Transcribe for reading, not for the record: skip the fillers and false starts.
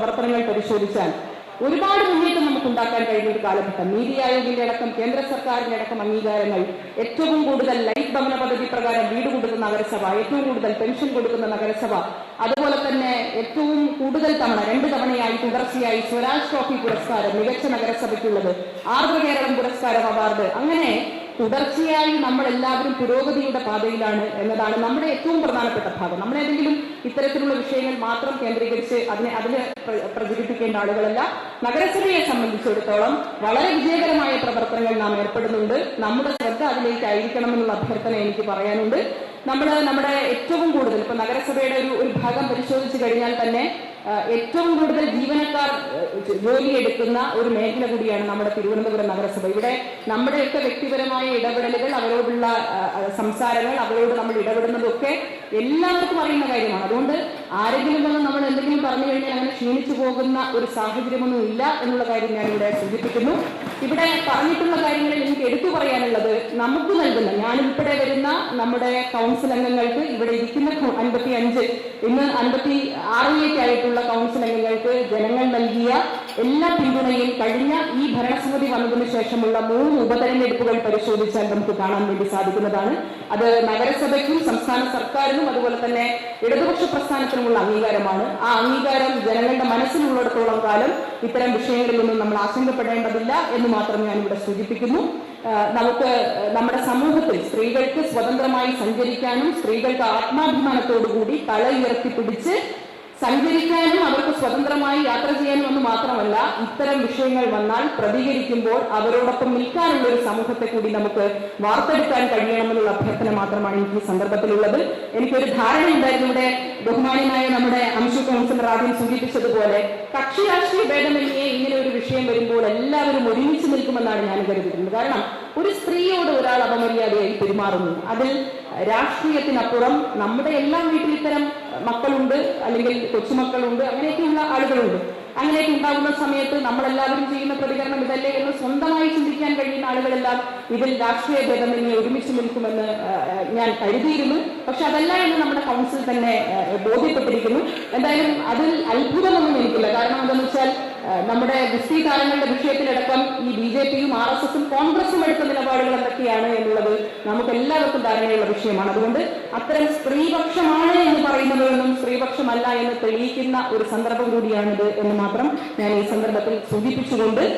പ്രവർത്തനങ്ങൾ പരിശോധിച്ചാൽ ഒരുപാട് മുന്നേറ്റം നമുക്ക് ഉണ്ടാക്കാൻ കഴിയുന്ന ഒരു കാലഘട്ടം. നീതി ആയോഗിന്റെ അടക്കം കേന്ദ്ര സർക്കാരിന്റെ അടക്കം അംഗീകാരങ്ങൾ, ഏറ്റവും കൂടുതൽ ലൈഫ് ഭവന പദ്ധതി പ്രകാരം വീട് കൊടുക്കുന്ന നഗരസഭ, ഏറ്റവും കൂടുതൽ പെൻഷൻ കൊടുക്കുന്ന നഗരസഭ, അതുപോലെ തന്നെ ഏറ്റവും കൂടുതൽ തവണ 2 തവണയായി തുടർച്ചയായി സ്വരാജ് ട്രോഫി പുരസ്കാരം മികച്ച നഗരസഭയ്ക്കുള്ളത്, ആർദ്ര കേരളം പുരസ്കാരം അവാർഡ്, അങ്ങനെ തുടർച്ചയായി നമ്മൾ എല്ലാവരും പുരോഗതിയുടെ പാതയിലാണ് എന്നതാണ് നമ്മുടെ ഏറ്റവും പ്രധാനപ്പെട്ട ഭാഗം. നമ്മളേതെങ്കിലും ഇത്തരത്തിലുള്ള വിഷയങ്ങൾ മാത്രം കേന്ദ്രീകരിച്ച് അതിനെ പ്രചരിപ്പിക്കേണ്ട ആളുകളല്ല. നഗരസഭയെ സംബന്ധിച്ചിടത്തോളം വളരെ വിജയകരമായ പ്രവർത്തനങ്ങൾ നാം ഏർപ്പെടുന്നുണ്ട്. നമ്മുടെ ശ്രദ്ധ അതിലേക്ക് ആയിരിക്കണമെന്നുള്ള അഭ്യർത്ഥന എനിക്ക് പറയാനുണ്ട്. നമ്മുടെ ഏറ്റവും കൂടുതൽ ഇപ്പൊ നഗരസഭയുടെ ഒരു ഭാഗം പരിശോധിച്ചു കഴിഞ്ഞാൽ തന്നെ ഏറ്റവും കൂടുതൽ ജീവനക്കാർ ജോലിയെടുക്കുന്ന ഒരു മേഖല കൂടിയാണ് നമ്മുടെ തിരുവനന്തപുരം നഗരസഭ. ഇവിടെ നമ്മുടെയൊക്കെ വ്യക്തിപരമായ ഇടപെടലുകൾ, അവരോടുള്ള സംസാരങ്ങൾ, അവരോട് നമ്മൾ ഇടപെടുന്നതൊക്കെ എല്ലാവർക്കും അറിയുന്ന കാര്യമാണ്. അതുകൊണ്ട് ആരെങ്കിലും വന്ന് നമ്മൾ എന്തെങ്കിലും പറഞ്ഞു കഴിഞ്ഞാൽ അങ്ങനെ ക്ഷീണിച്ചു പോകുന്ന ഒരു സാഹചര്യമൊന്നും ഇല്ല എന്നുള്ള കാര്യം ഞാൻ ഇവിടെ സൂചിപ്പിക്കുന്നു. ഇവിടെ പറഞ്ഞിട്ടുള്ള കാര്യങ്ങളിൽ എനിക്ക് എടുത്തു പറയാനുള്ളത്, നമുക്ക് നൽകുന്ന, ഞാനുൾപ്പെടെ വരുന്ന നമ്മുടെ കൗൺസിൽ അംഗങ്ങൾക്ക്, ഇവിടെ ഇരിക്കുന്ന 55 ഇന്ന് 56 കൗൺസിൽ അംഗങ്ങൾക്ക് ജനങ്ങൾ നൽകിയ എല്ലാ പിന്തുണയും കഴിഞ്ഞ ഈ ഭരണസമിതി വന്നതിന് ശേഷമുള്ള 3 ഉപതെരഞ്ഞെടുപ്പുകൾ പരിശോധിച്ചാൽ നമുക്ക് കാണാൻ വേണ്ടി സാധിക്കുന്നതാണ്. അത് നഗരസഭയ്ക്കും സംസ്ഥാന സർക്കാരിനും അതുപോലെ തന്നെ ഇടതുപക്ഷ പ്രസ്ഥാനത്തിനുമുള്ള അംഗീകാരമാണ്. ആ അംഗീകാരം ജനങ്ങളുടെ മനസ്സിലുള്ളിടത്തോളം കാലം ഇത്തരം വിഷയങ്ങളിലൊന്നും നമ്മൾ ആശങ്കപ്പെടേണ്ടതില്ല എന്ന് മാത്രം ഞാൻ ഇവിടെ സൂചിപ്പിക്കുന്നു. നമുക്ക് നമ്മുടെ സമൂഹത്തിൽ സ്ത്രീകൾക്ക് സ്വതന്ത്രമായി സഞ്ചരിക്കാനും സ്ത്രീകൾക്ക് ആത്മാഭിമാനത്തോടുകൂടി തല ഉയർത്തിപ്പിടിച്ച് സഞ്ചരിക്കാനും അവർക്ക് സ്വതന്ത്രമായി യാത്ര ചെയ്യാനും എന്ന് മാത്രമല്ല, ഇത്തരം വിഷയങ്ങൾ വന്നാൽ പ്രതികരിക്കുമ്പോൾ അവരോടൊപ്പം നിൽക്കാനുള്ള ഒരു സമൂഹത്തെ കൂടി നമുക്ക് വാർത്തെടുക്കാൻ കഴിയണമെന്നുള്ള അഭ്യർത്ഥന മാത്രമാണ് എനിക്ക് ഈ സന്ദർഭത്തിലുള്ളത്. എനിക്കൊരു ധാരണയുണ്ടായിരുന്നു, ഇവിടെ ബഹുമാന്യനായ നമ്മുടെ അംശു കൗൺസിലർ ആദ്യം സൂചിപ്പിച്ചതുപോലെ കക്ഷി രാഷ്ട്രീയ ഭേദമന്യേ ഇങ്ങനെ ഒരു വിഷയം വരുമ്പോൾ എല്ലാവരും ഒരുമിച്ച് നിൽക്കുമെന്നാണ് ഞാൻ കരുതുന്നത്. കാരണം ഒരു സ്ത്രീയോട് ഒരാൾ അപമര്യാദയായി പെരുമാറുന്നു, അതിൽ രാഷ്ട്രീയത്തിനപ്പുറം നമ്മുടെ എല്ലാ വീട്ടിൽ ഇത്തരം മക്കളുണ്ട്, അല്ലെങ്കിൽ കൊച്ചുമക്കളുണ്ട്, അങ്ങനെയൊക്കെയുള്ള ആളുകളുണ്ട്. അങ്ങനെയൊക്കെ ഉണ്ടാകുന്ന സമയത്ത് നമ്മളെല്ലാവരും ചെയ്യുന്ന പ്രതികരണം ഇതല്ലേ എന്ന് സ്വന്തമായി ചിന്തിക്കാൻ കഴിയുന്ന ആളുകളെല്ലാം ഇതിൽ രാഷ്ട്രീയ ഭേദമന്യേ ഒരുമിച്ച് നിൽക്കുമെന്ന് ഞാൻ കരുതിയിരുന്നു. പക്ഷെ അതല്ല എന്ന് നമ്മുടെ കൗൺസിൽ തന്നെ ബോധ്യപ്പെട്ടിരിക്കുന്നു. എന്തായാലും അതിൽ അത്ഭുതമൊന്നും എനിക്കില്ല. കാരണം എന്താണെന്ന് വെച്ചാൽ നമ്മുടെ ഗുസ്തി താരങ്ങളുടെ വിഷയത്തിലടക്കം ഈ BJPയും RSSും കോൺഗ്രസും എടുത്ത നിലപാടുകൾ എന്തൊക്കെയാണ് എന്നുള്ളത് നമുക്ക് എല്ലാവർക്കും ധാരണയുള്ള വിഷയമാണ്. അതുകൊണ്ട് അത്തരം സ്ത്രീപക്ഷമാണ് എന്ന് പറയുന്നതൊന്നും സ്ത്രീപക്ഷമല്ല എന്ന് തെളിയിക്കുന്ന ഒരു സന്ദർഭം കൂടിയാണിത് എന്ന് മാത്രം ഞാൻ ഈ സന്ദർഭത്തിൽ സൂചിപ്പിച്ചുകൊണ്ട്